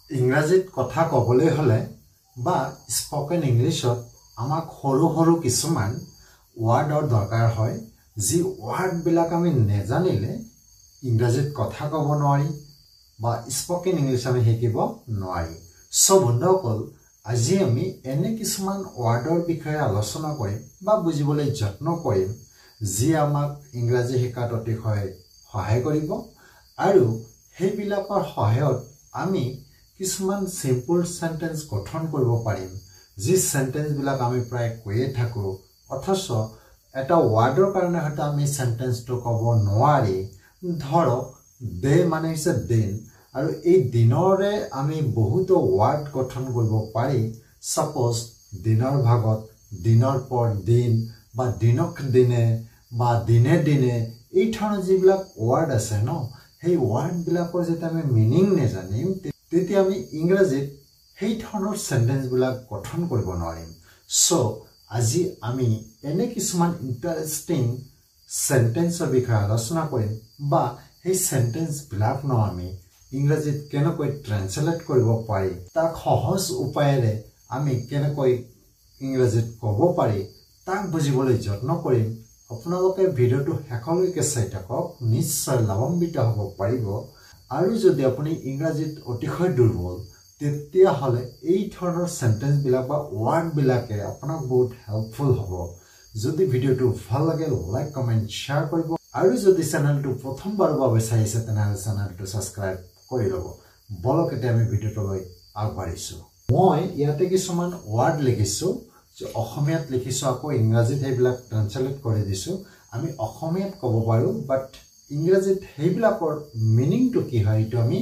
ইংৰাজীত কথা ক'বলৈ হলে বা স্পকেন ইংলিছত আমাক সৰু কিছুমান ওয়াৰ্ডৰ দৰকাৰ হয় যি ওয়াৰ্ড বিলাক আমি নেজানিলে ইংৰাজীত কথা ক'ব নোৱাৰি বা স্পকেন ইংলিছ আমি শিকিব নোৱাৰি সো বন্ধুসকল আজি আমি এনে কিছুমান ওয়াৰ্ডৰ বিষয়ে আলোচনা কৰিম বা বুজিবলৈ যত্ন কৰিম যি আমাক ইংৰাজী শিকাত অতিশয় সহায় কৰিব আৰু সেইবিলাকৰ সহায়ত আমি কিছুমান সিম্পল সেন্টেন্স গঠন কৰিব পাৰিম যি সেন্টেন্স বিলাক আমি প্ৰায় কৈয়ে থাকো অথচ এটা ওয়াৰ্ডৰ কাৰণে হয়তো আমি সেন্টেন্সটো ক'ব নোৱাৰি ধৰক দে মানে হৈছে দিন আৰু এই দিনৰে আমি বহুত ওয়াৰ্ড গঠন কৰিব পাৰি সাপোজ দিনৰ ভাগত দিনৰ পৰ দিন বা দিনক দিনে বা দিনে দিনে এই ধৰণৰ যিবিলাক ওয়াৰ্ড আছে ন সেই ওয়াৰ্ড বিলাকৰ যেটা আমি মিনিং নেজানিম তেতিয়া আমি ইংৰাজীত সেই ধৰণৰ সেন্টেন্স বিলাক গঠন কৰিব নোৱাৰিম সো আজি আমি এনে কিছুমান ইন্টাৰেষ্টিং সেন্টেন্সৰ বিষয়ে আলোচনা কৰিম বা সেই সেন্টেন্স বিলাক ন আমি ইংৰাজীত কেনেকৈ ট্ৰান্সলেট কৰিব পাৰি তাক সহজ উপায়েৰে আমি কেনেকৈ ইংৰাজীত ক'ব পাৰি তাক বুজিবলৈ যত্ন কৰিম আপোনালোকে ভিডিওটো শেষলৈকে চাই থাকক নিশ্চয় লাভান্বিত হ'ব পাৰিব আৰু যদি আপুনি ইংৰাজীত অতিশয় দুৰ্বল তেতিয়া হলে এই ধৰণৰ সেন্টেন্স বিলাক বা ওয়াৰ্ড বিলাকে আপোনাক বহুত হেল্পফুল হ'ব যদি ভিডিওটো ভাল লাগে লাইক কমেন্ট শেয়াৰ কৰিব আৰু যদি চেনেলটো প্ৰথমবাৰৰ বাবে চাইছে তেনহলে চেনেলটো সাবস্ক্ৰাইব কৰি লব বলক এতিয়া আমি ভিডিওটো লৈ আগবাঢ়িছো মই ইয়াতে কিছুমান ওয়াৰ্ড লিখিছো যে অসমীয়াত লিখিছো আকৌ ইংৰাজীত সেইবিলাক ট্ৰান্সলেট কৰি দিছো আমি অসমীয়াত ক'ব পাৰো বাট ইংৰাজীত সেইবিলাকৰ মিনিংটো কি হয় এটা আমি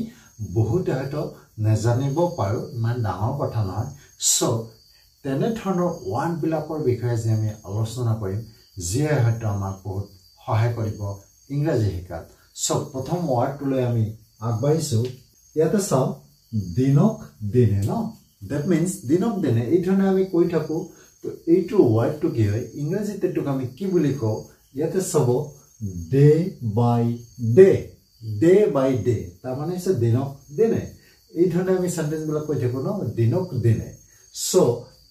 বহুত হয়তো নেজানিব পাৰো ইমান ডাঙৰ কথা নহয় সো তেনে ধৰণৰ ওয়াৰ্ড বিলাকৰ বিষয়ে যে আমি আলোচনা কৰিম যিয়ে হয়তো আমাক বহুত সহায় কৰিব ইংৰাজী শিকাত সো প্ৰথম ওয়াৰ্ডটো লৈ আমি আগবাঢ়িছো ইয়াতে চাও দিনক দিনে ন দ্যাট মিন্স দিনক দিনে এই ধৰণে আমি কৈ থাকো তো এইটো ওয়াৰ্ডটো কি হয় ইংৰাজীত এটোক আমি কি বুলি কও ইয়াতে চাব ডে বাই ডে তাৰ মানে হৈছে দিনক দিনে এই ধৰণে আমি সেন্টেন্স বিলাক কৈ থাকো ন দিনক দিনে সো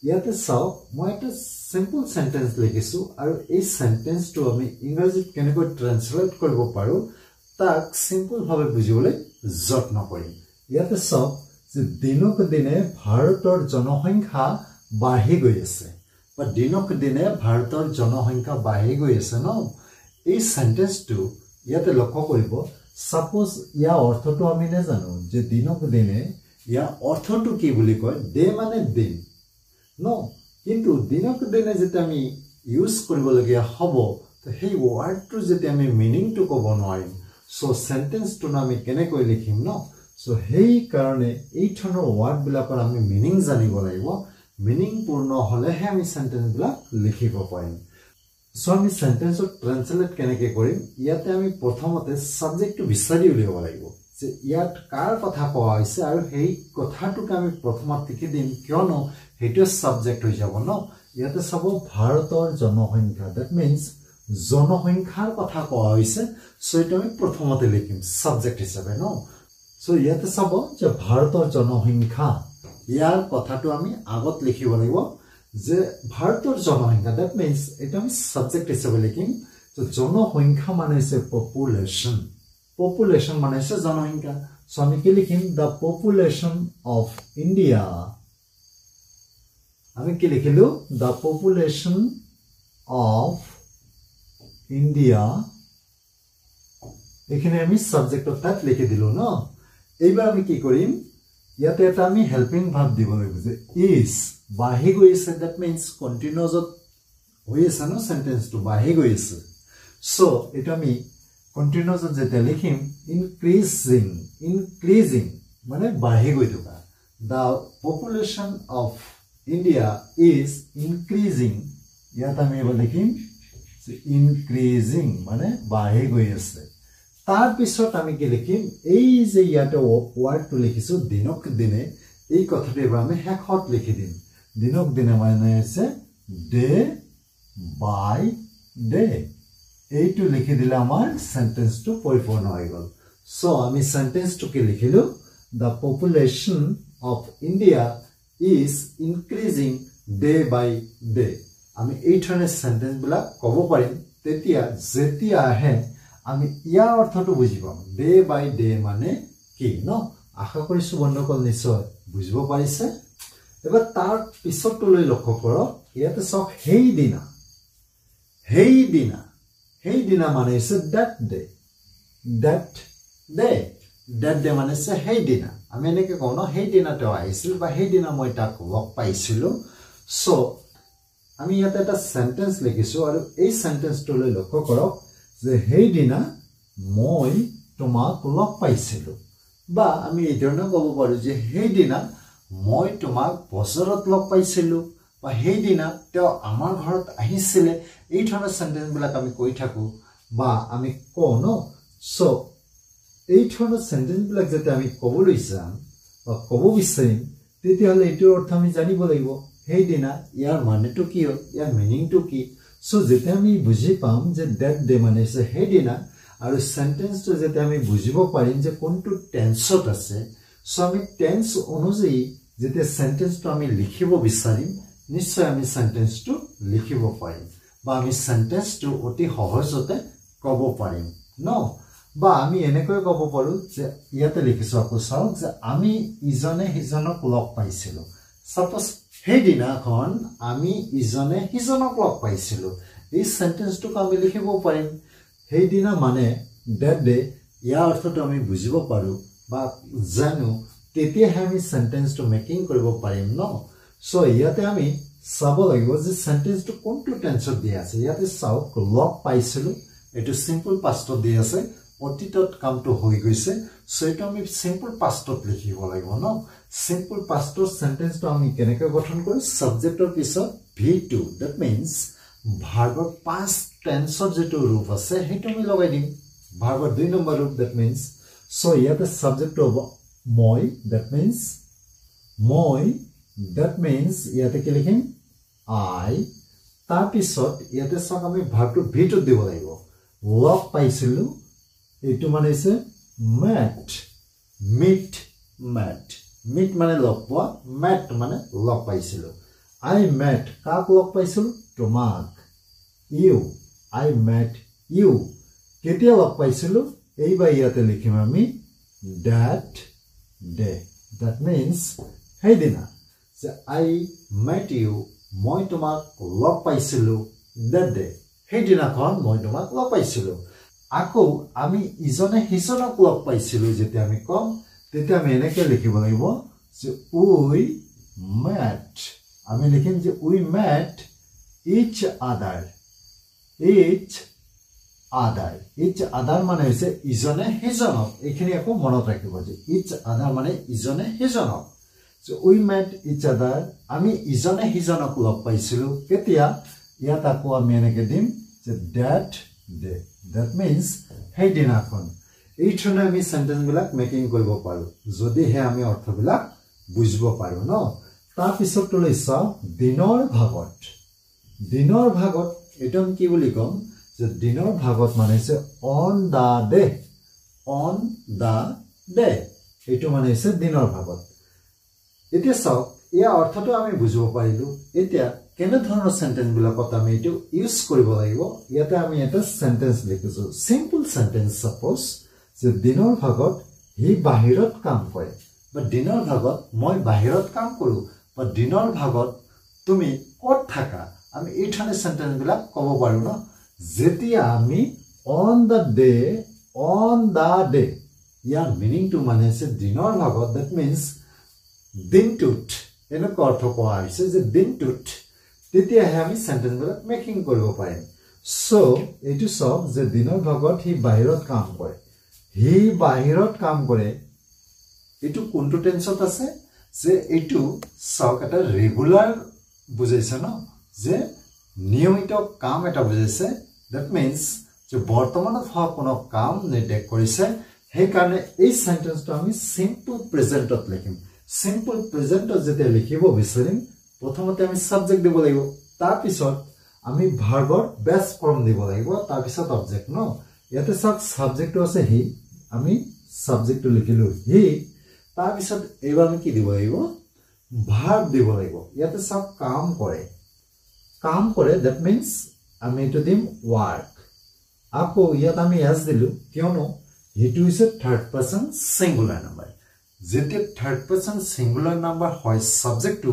ইয়াতে চাও মই এটা সিম্পল সেন্টেন্স লিখিছো আৰু এই সেন্টেন্সটো আমি ইংৰাজীত কেনেকৈ ট্ৰান্সলেট কৰিব পাৰো তাক সিম্পল ভাৱে বুজিবলৈ যত্ন কৰিম ইয়াতে চাও যে দিনক দিনে ভাৰতৰ জনসংখ্যা বাঢ়ি গৈ আছে বা দিনক দিনে ভাৰতৰ জনসংখ্যা বাঢ়ি গৈ আছে ন এই সেন্টেন্সটো ইয়াতে লক্ষ্য কৰিব সাপোজ ইয়াৰ অৰ্থটো আমি নেজানো যে দিনক দিনে ইয়াৰ অৰ্থটো কি বুলি কয় ডে মানে দিন ন কিন্তু দিনক দিনে যেটা আমি ইউজ কৰিবলগীয়া হ'ব তো সেই ওয়াৰ্ডটো যেটা আমি মিনিংটো ক'ব নোৱাৰিম সো সেন্টেন্সটো আমি কেনেকৈ লিখিম ন সো সেই কাৰণে এই ধৰণৰ ওয়াৰ্ড বিলাকৰ আমি মিনিং জানিব লাগিব মিনিং পূৰ্ণ হলেহে আমি সেন্টেন্স বিলাক লিখিব পাৰিম সো আমি সেন্টেন্সক ট্ৰান্সলেট কেনেকৈ কৰিম ইয়াতে আমি প্ৰথমতে সাবজেক্টটো বিচাৰি উলিয়াব লাগিব যে ইয়াত কাৰ কথা কোৱা হৈছে আৰু সেই কথাটোক আমি প্ৰথমত লিখি দিম কিয়নো হেটো সাবজেক্ট হৈ যাব ন ইয়াতে চাব ভাৰতৰ জনসংখ্যা দ্যাট মিন্স জনসংখ্যাৰ কথা কোৱা হৈছে সো এটা আমি প্ৰথমতে লিখিম সাবজেক্ট হিচাপে ন সো ইয়াতে চাব যে ভাৰতৰ জনসংখ্যা ইয়াৰ কথাটো আমি আগত লিখিব লাগিব যে ভাৰতৰ জনসংখ্যা দ্যাট মিন্স এটা আমি সাবজেক্ট হিচাপে লিখিম তো জনসংখ্যা মানে হৈছে পপুলেশন মানে হৈছে জনসংখ্যা সো আমি কি লিখিম দা পপুলেশন অফ ইন্ডিয়া আমি কি লিখিলো দা পপুলেশন অফ ইন্ডিয়া এখানে আমি সাবজেক্ট অফ দ্যাট লিখি দিলো ন এইবাৰ আমি কি কৰিম ইয়াতে এটা আমি হেল্পিং ভার্ব দিব লাগিব যে ইজ বাঢ়ি গৈ আছে দ্যাট মিন্স কন্টিনিউয়াস হৈ আছে ন সেন্টেন্সটো বাঢ়ি গৈ আছে সো এটা আমি কন্টিনিউয়াস যেটা লিখিম ইনক্রিজিং মানে বাঢ়ি গৈ থকা the population of India is increasing ইয়াত আমি এবাৰ লিখিম ইনক্রিজিং মানে বাঢ়ি গৈ আছে তার পিছত আমি কি লিখিম এই যে ইয়াতে ওয়ার্ডটো লিখিছো দিনক দিনে এই কথাটো এবাৰ আমি শেষত লিখি দিম দিনক দিনে মানে আছে ডে বাই ডে এইটো লিখি দিলে আমাৰ সেন্টেন্সটো পৰিপূৰ্ণ হৈ গল সো আমি সেন্টেন্সটো কি লিখিলো the population of India is increasing day by day. আমি এই ধৰণৰ সেন্টেন্স বিলাক ক'ব পাৰিম তেতিয়া যেতিয়া আহে আমি ইয়াৰ অৰ্থটো বুজি পাম ডে বাই ডে মানে কি ন আশা কৰিছো বন্ধুসকল নিশ্চয় বুজিব পাৰিছে এবাৰ তাৰ পিছতলৈ লক্ষ্য কৰক ইয়াতে সব হেই দিনা মানে হৈছে that day মানে হৈছে হেই দিনা আমি এনেকে কওঁ ন হেই দিনা তেওঁ আহিছিল বা হেই দিনা মই তাক লগ পাইছিলো সো আমি ইয়াতে এটা সেন্টেন্স লিখিছো আৰু এই সেন্টেন্সটোলৈ লক্ষ্য কৰক যে হেই দিনা মই তোমাক লগ পাইছিলো বা আমি এই ধৰণে ক'ব পাৰো যে হেই দিনা মই তোমাক বজাৰত লগ পাইছিলো বা হেই দিনা তেওঁ আমাৰ ঘৰত আহিছিল এই ধৰণৰ সেন্টেন্স বিলাক আমি কৈ থাকো বা আমি কওঁ ন সো এই ধৰণৰ সেন্টেন্স বিলাক যেতে আমি ক'বলৈ যাম বা ক'ব বিচাৰিম তেতিয়াহ'লে এইটোৰ অৰ্থ আমি জানিব লাগিব হেই দিনা ইয়াৰ মানেটো কি হয় ইয়াৰ মিনিংটো কি সো যেতে আমি বুজি পাম যে that day মানে হৈছে হেই দিনা আৰু সেন্টেন্সটো যেতে আমি বুজিব পাৰিম যে কোনটো টেন্সত আছে সো আমি টেন্স অনুযায়ী যেতে সেন্টেন্সটো আমি লিখিব বিচাৰিম নিশ্চয় আমি সেন্টেন্সটো লিখিব পাৰিম বা আমি সেন্টেন্সটো অতি সহজতে ক'ব পাৰিম ন বা আমি এনেকৈ ক'ব পাৰো যে ইয়াতে লিখিছো আকৌ চাওক যে আমি ইজনে হিজনক লগ পাইছিলো সাপোজ হেই দিনাখন আমি ইজনে হিজনক লগ পাইছিলো এই সেন্টেন্সটো আমি লিখিব পাৰিম হেই দিনা মানে that day ইয়াৰ অৰ্থটো আমি বুজিব পাৰো বা জানো তেতিয়াহে আমি সেন্টেন্সটো মেকিং কৰিব পাৰিম ন সো ইয়াতে আমি চাব লাগিব যে সেন্টেন্সটো কোনটো টেন্সত দিয়া আছে ইয়াতে চাওক লগ পাইছিলো এটো সিম্পল পাষ্টত দিয়া আছে অতীতত কামটো হৈ গৈছে সো এটা আমি সিম্পল পাষ্টত লিখিব লাগিব ন সিম্পল পাষ্টৰ সেন্টেন্সটো আমি কেনেকৈ গঠন কৰো সাবজেক্টৰ পিছত v2 that means ভাৰ্বৰ past টেন্সৰ যেটো ৰূপ আছে হেটো আমি লগাই দিম ভাৰ্বৰ 2 নম্বৰ ৰূপ that means সো ইয়াতে সাবজেক্ট হ'ব মই that means ইয়াতে কি লিখিম I তাৰ পিছত ইয়াতে সক আমি ভাৰ্বটো v2 দিব লাগিব লগ পাইছিলো এইটো মানে হৈছে meet মানে লগ পোৱা met মানে লগ পাইছিলো I met কাক লগ পাইছিলো তোমাক I met you কেতিয়া লগ পাইছিলো এইবা ইয়াতে লিখিম আমি that day that means হেই দিনা যে I met you মই তোমাক লগ পাইছিলো that day হেই দিনাখন মই তোমাক লগ পাইছিলো আকৌ আমি ইজনে হিজনক লগ পাইছিলো যেতিয়া আমি কম তেতিয়া আমি এনেকৈ লিখিব লাগিব যে we met আমি লিখিম যে we met each other মানে হৈছে ইজনে হিজনক এইখিনি আকৌ মনত ৰাখিব যে each other মানে ইজনে হিজনক so we met each other আমি ইজনে হিজনক লগ পাইছিলো কেতিয়া ইয়াত আকৌ আমি এনেকৈ দিম যে that day that means হেই দিনাখন এই ধৰণে আমি সেন্টেন্স বিলাক মেকিং কৰিব পাৰো যদি হে আমি অৰ্থবিলাক বুজিব পাৰো ন তাৰ পিছতলৈ চাও দিনৰ ভাগত এটা কি বুলি কম যে দিনৰ ভাগত মানে হৈছে on the day এইটো মানে হৈছে দিনৰ ভাগত এতিয়া চাও ইয়াৰ অৰ্থটো আমি বুজিব পাৰিলো এতিয়া কেনে ধৰণৰ সেন্টেন্স বিলাকত আমি এটো ইউজ কৰিব লাগিব ইয়াতে আমি এটা সেন্টেন্স লিখিছো সিম্পল সেন্টেন্স সাপোজ যে দিনৰ ভাগত হি বাহিৰত কাম কৰে বা দিনৰ ভাগত মই বাহিৰত কাম কৰো বা দিনৰ ভাগত তুমি ক'ত থাকা আমি এই ধৰণৰ সেন্টেন্স বিলাক ক'ব পাৰো ন যেতিয়া আমি on the day ইয়াৰ মিনিংটো মানে হৈছে দিনৰ ভাগত that means দিনটোত এনেকৈ অৰ্থ কোৱা হৈছে যে দিনটোত তেতিয়াহে আমি সেন্টেন্স বিলাক মেকিং কৰিব পাৰিম সো এইটো সব যে দিনৰ ভাগত হি বাহিৰত কাম কৰে এইটো কোনটো টেন্সত আছে যে এইটো সক এটা ৰেগুলাৰ বুজাইছে ন যে নিয়মিত কাম এটা বুজাইছে that means যে বৰ্তমানত হোৱা কোনো কাম নিৰ্দেশ কৰিছে সেই কাৰণে এই সেন্টেন্সটো আমি সিম্পল প্ৰেজেন্টত লিখিম সিম্পল প্ৰেজেন্টত যেতিয়া লিখিব বিচাৰিম প্ৰথমতে আমি সাবজেক্ট দিব লাগিব তাৰ পিছত আমি ভাৰ্বৰ বেস ফৰ্ম দিব লাগিব তাৰ পিছত অবজেক্ট ন ইয়াতে সব সাবজেক্টটো আছে হি আমি সাবজেক্টটো লিখিলো হি তাৰ পিছত এইবাৰ আমি কি দিব লাগিব ভাৰ্ব দিব লাগিব ইয়াতে সব কাম কৰে that means আমি এটো দিম work আকৌ ইয়াত আমি as দিলু কিয়নো হেতু হৈছে থাৰ্ড পাৰসন সিঙ্গুলাৰ নাম্বাৰ যেতে থাৰ্ড পাৰসন সিঙ্গুলাৰ নাম্বাৰ হয় সাবজেক্ট টু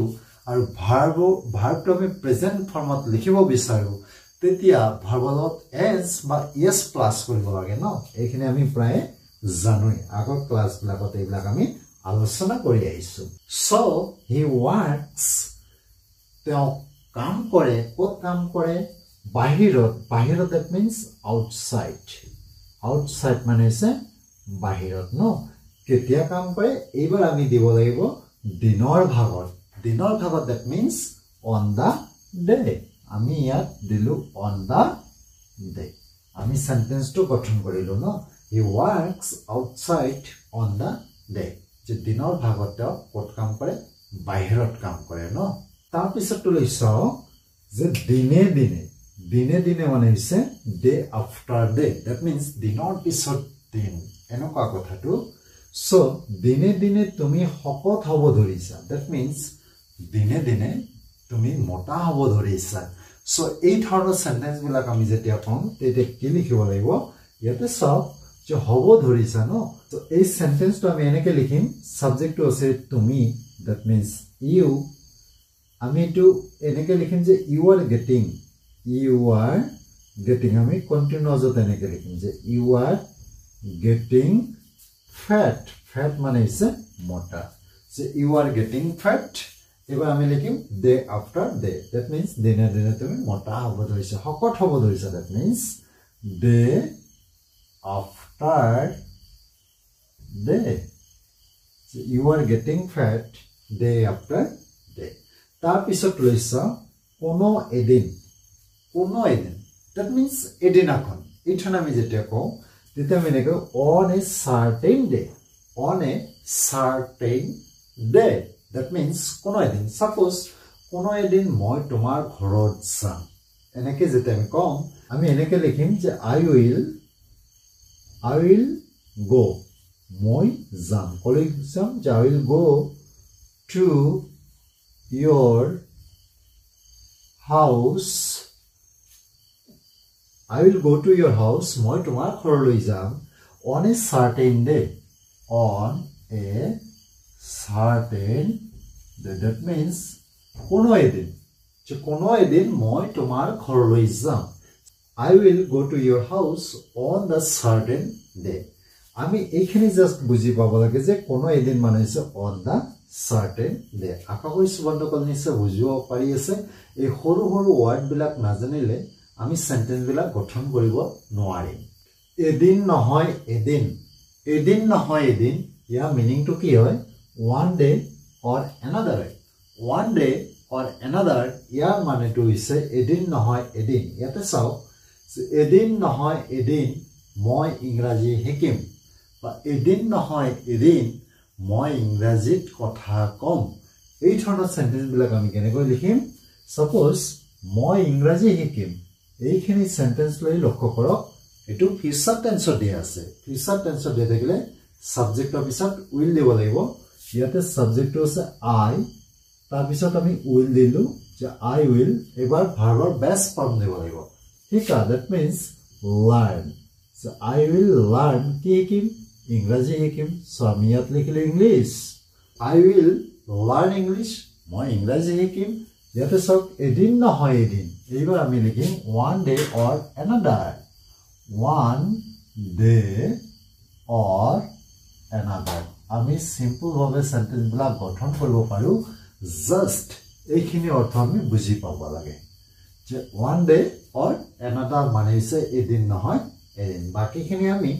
আৰু ভাৰ্বটো আমি প্ৰেজেন্ট ফৰ্মত লিখিব বিচাৰো তেতিয়া ভাৰ্বলত as বা yes প্লাস কৰিব লাগে ন এইখিনি আমি প্ৰায় জানোই আগৰ ক্লাস বিলাকত এইবিলাক আমি আলোচনা কৰি আহিছো so he works তেওঁ কাম কৰে ক'ত কাম কৰে বাহিৰত that means outside মানে হৈছে বাহিৰত ন কেতিয়া কাম কৰে এইবাৰ আমি দিব লাগিব দিনৰ ভাগত that means on the day আমি ইয়াত দিলু on the day আমি সেন্টেন্সটো গঠন কৰিলো ন he works outside on the day যে দিনৰ ভাগত ক'ত কাম কৰে বাহিৰত কাম কৰে ন তাৰ পিছতটো লৈছো যে দিনে মানে হৈছে day after day that means দিনৰ পিছত দিন এনেকুৱা কথাটো so দিনে তুমি শকত হ'ব ধৰিছা that means দিনে তুমি মোটা হ'ব ধৰিছা so এই ধৰণৰ সেন্টেন্স বিলাক আমি যেতিয়া কম তেতিয়া কি লিখিব লাগিব ইয়াতে সব যে হ'ব ধৰিছা ন তো এই সেন্টেন্সটো আমি এনেকে লিখিম সাবজেক্টটো আছে তুমি that means you আমি এটো এনেকে লিখিম যে you are getting আমি কন্টিনিউয়াসত এনেকে লিখিম যে you are getting fat মানে হৈছে মোটা যে you are getting fat এবাৰ আমি লিখিম day after day that means দিনে তুমি মোটা হ'ব ধৰিছা শকত হ'ব ধৰিছা that means day after day so you are getting fat day after day তাৰ পিছত লৈছা কোনো এদিন that means এদিনাখন ইথন আমি যেতিয়া কও তেতিয়া আমি নেকো on a certain day that means কোনো এদিন suppose কোনো এদিন মই তোমাৰ ঘৰত যাম এনেকে যেতিয়া আমি কম আমি এনেকে লিখিম যে I will go মই যাম কলে যাম যে I will go to your house মই তোমাৰ ঘৰলৈ যাম on a certain day that means কোনো এদিন মই তোমাৰ ঘৰলৈ যাম I will go to your house on the certain day আমি এইখিনি জাস্ট বুজি পাব লাগে যে কোনো এদিন মানে হৈছে on the certain day আশা কৰিছো বন্ধুসকল নিশ্চয় বুজিব পাৰি আছে এই সৰু ওয়াৰ্ড বিলাক নাজানিলে আমি সেন্টেন্স বিলাক গঠন কৰিব নোৱাৰিম এদিন নহয় এদিন ইয়াৰ মিনিংটো কি হয় one day or another ইয়াৰ মানেটো হৈছে এদিন নহয় এদিন ইয়াতে চাও এদিন নহয় এদিন মই ইংৰাজী শিকিম বা এদিন নহয় এদিন মই ইংৰাজীত কথা কম এই ধৰণৰ সেন্টেন্স বিলাক আমি কেনেকৈ লিখিম সাপোজ মই ইংৰাজী শিকিম এইখিনি সেন্টেন্স লৈ লক্ষ্য কৰক এটো ফিউচাৰ টেন্সত দিয়া আছে ফিউচাৰ টেন্সত দিয়া থাকিলে সাবজেক্টৰ পিছত উইল দিব লাগিব ইয়াতে সাবজেক্টটো আছে I তাৰ পিছত আমি উইল দিলু যে I will এবাৰ ভাৰ্বৰ বেস ফৰ্ম দিব লাগিব ঠিক আছে that means learn so I will learn কি শিকিম ইংৰাজী শিকিম so আমি ইয়াত লিখিলে English I will learn English মই ইংৰাজী শিকিম ইয়াতে সব এদিন নহয় এদিন এইবাৰ আমি লিখিম one day or another আমি সিম্পল ভাবে সেন্টেন্স বিলাক গঠন কৰিব পাৰো জাস্ট এইখিনি অৰ্থ আমি বুজি পাব লাগে যে one day or another মানে হৈছে এদিন নহয় এদিন বাকিখিনি আমি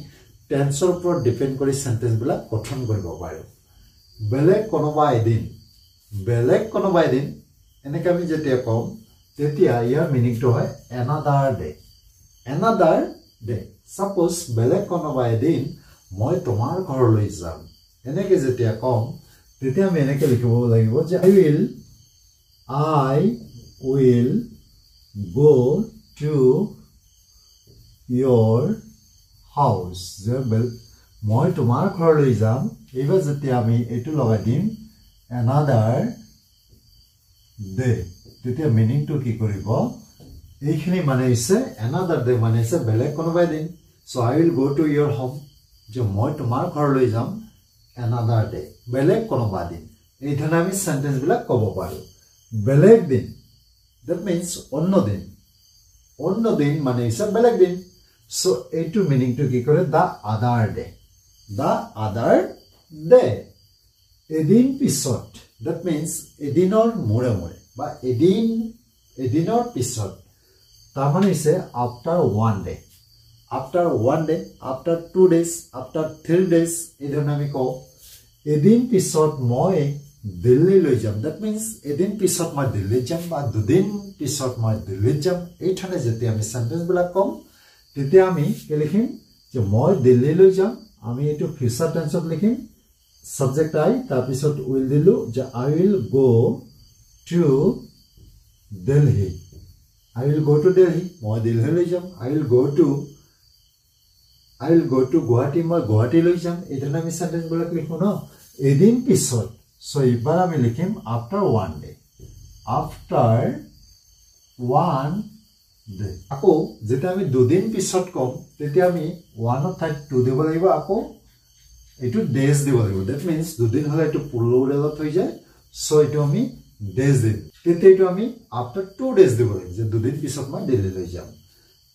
টেন্সৰ ওপৰত ডিপেন্ড কৰি সেন্টেন্স বিলাক গঠন কৰিব পাৰো বেলেগ কোনোবা এদিন এনেকৈ আমি যেতিয়া কম তেতিয়া ইয়াৰ মিনিংটো হয় another day suppose বেলেগ কোনোবা এদিন মই তোমাৰ ঘৰলৈ যাম এনেকৈ যেতিয়া কম তেতিয়া আমি এনেকৈ লিখিব লাগিব যে I will go to your house মই তোমাৰ ঘৰলৈ যাম এইবাৰ যেতিয়া আমি এটো লগাই দিম another day তেতিয়া মিনিং টু কি কৰিব এইখিনি মানে হৈছে another day মানে হৈছে বেলেগ কোনোবাই দিন so I will go to your home যে মই তোমাৰ ঘৰলৈ যাম another day বেলেগ কোনোবা দিন এই ধৰণে আমি সেন্টেন্স বিলাক ক'ব পাৰো বেলেগ দিন that means অন্য দিন মানে হৈছে বেলেগ দিন so এইটো মিনিং টু কি কৰে the other day এদিন পিছত that means এদিনৰ মোৰে বা এদিনৰ পিছত তাৰ মানে হৈছে after one day after 2 days after 3 days এই ধৰণে আমি কওঁ এদিন পিছত মই দিল্লী লৈ যাম that means এদিন পিছত মই দিল্লী যাম বা দুদিন পিছত মই দিল্লী যাম এই ধৰণে যেতিয়া আমি সেন্টেন্স বিলাক কম তেতিয়া আমি কি লিখিম যে মই দিল্লী লৈ যাম আমি এটো ফিউচাৰ টেন্সত লিখিম সাবজেক্ট আই তাৰ পিছত উইল দিলু যে I will go to Delhi মই দিল্লী লৈ যাম I will go to Guwahati মই গুৱাহাটী লৈ যাম এই ধৰণে আমি সেন্টেন্স বিলাক লিখো ন এদিন পিছত সো এবাৰ আমি লিখিম after one day আকৌ যেতিয়া আমি দুদিন পিছত কম তেতিয়া আমি one of ঠাইত 2 দিব লাগিব আকৌ এটো ডেজ দিব লাগিব that means দুদিন হলে এটো প্লুৰালত হৈ যায় সো এটো আমি ডেজ দিম তেতিয়া এটো আমি after 2 days দিব লাগিব যে দুদিন পিছত মই দিল্লী লৈ যাম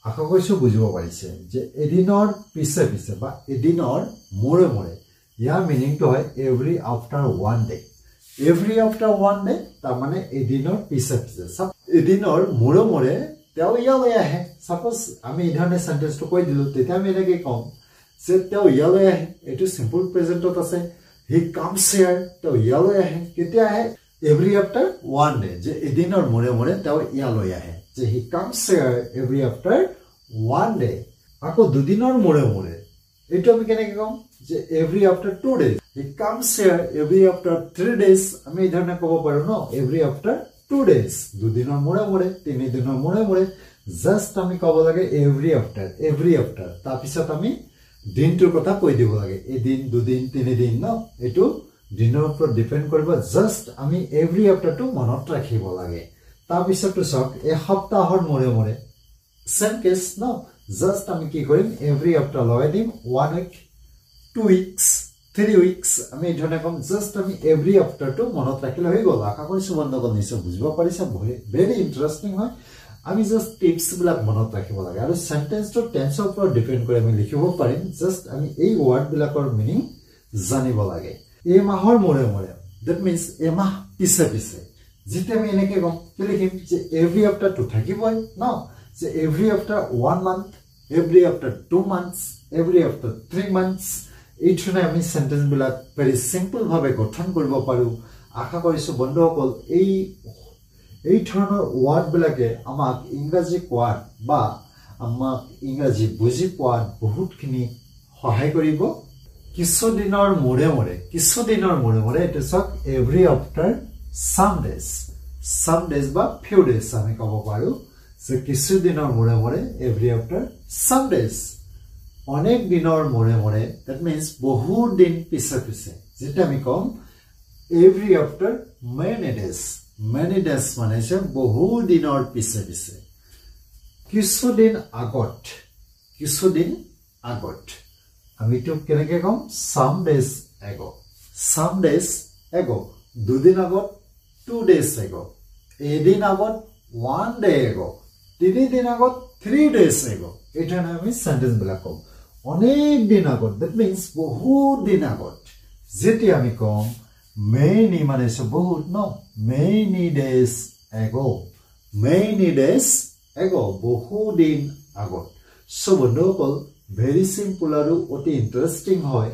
আশা কৰিছো বুজিব পাৰিছে যে এদিনৰ পিছে বা এদিনৰ মোৰে ইয়াৰ মিনিংটো হয় every after one day তাৰ মানে এদিনৰ পিছে এদিনৰ মোৰে তেও ইয়ালৈ আহে সাপোজ আমি এই ধৰণে সেন্টেন্সটো কৈ দিলো তেতিয়া আমি এনেকৈ কম যে তেও ইয়ালৈ আহে এটো সিম্পল প্ৰেজেন্টত আছে he comes here তেও ইয়ালৈ আহে কেতিয়া আহে every after one day যে এদিনৰ মোৰে তেও ইয়ালৈ আহে যে he comes here every after one day আকৌ দুদিনৰ মোৰে এটো আমি কেনেকৈ কম যে every after 2 days he comes here every after 3 days আমি এই ধৰণে ক'ব পাৰো ন every after 2 days দুদিনৰ মোৰে তিনিদিনৰ মোৰে জাস্ট আমি ক'ব লাগে every after তাৰ পিছত আমি দিনটোৰ কথা কৈ দিব লাগে এদিন দুদিন তিনিদিন ন এটো দিনৰ ওপৰত ডিপেন্ড কৰিব জাস্ট আমি every after টো মনত ৰাখিব লাগে তাৰ পিছতটো সক এসপ্তাহৰ মোৰে সেম কেস ন জাস্ট আমি কি কৰিম every after লগাই দিম 1 week 2 weeks 3 weeks আমি এই ধৰণে কম জাস্ট আমি every after টো মনত ৰাখিলে হৈ গ'ল আশা কৰিছো বন্ধুসকল নিশ্চয় বুজিব পাৰিছা ভেৰি ইন্টাৰেষ্টিং হয় আমি জাস্ট টিপস বিলাক মনত ৰাখিব লাগে আৰু সেন্টেন্সটো টেন্সৰ ওপৰত ডিপেন্ড কৰি আমি লিখিব পাৰিম জাস্ট আমি এই ওয়াৰ্ড বিলাকৰ মিনিং জানিব লাগে এই মাহৰ মোৰে that means এই মাহ পিছে যেতিয়া আমি এনেকৈ কম কি লিখিম যে every after টো থাকিবই ন যে every after 1 month every after 2 months every after 3 months এই ধৰণে আমি সেন্টেন্স বিলাক ভেৰি সিম্পল ভাৱে গঠন কৰিব পাৰো আশা কৰিছো বন্ধুসকল এই ধৰণৰ ওয়াৰ্ড বিলাকে আমাক ইংৰাজী কোৱাত বা আমাক ইংৰাজী বুজি পোৱাত বহুতখিনি সহায় কৰিব কিছুদিনৰ মোৰে এটা সক every after some days বা few days আমি ক'ব পাৰো যে কিছুদিনৰ মোৰে every after some days অনেক দিনৰ মোৰে that means বহুত দিন পিছে যেটা আমি কম every after many days মানে যে বহুত দিনৰ পিছে কিছুদিন আগত আমি তো কেনেকৈ কম some days ago দুদিন আগত 2 days ago এদিন আগত 1 day ago তিনিদিন আগত 3 days ago এটা আমি সেন্টেন্স বিলাক কম অনেক দিন আগত that means বহুত দিন আগত যেতিয়া আমি কম many মানে বহুত ন many days ago বহুত দিন আগত সো বন্ধুসকল ভেৰি সিম্পল আৰু অতি ইন্টাৰেষ্টিং হয়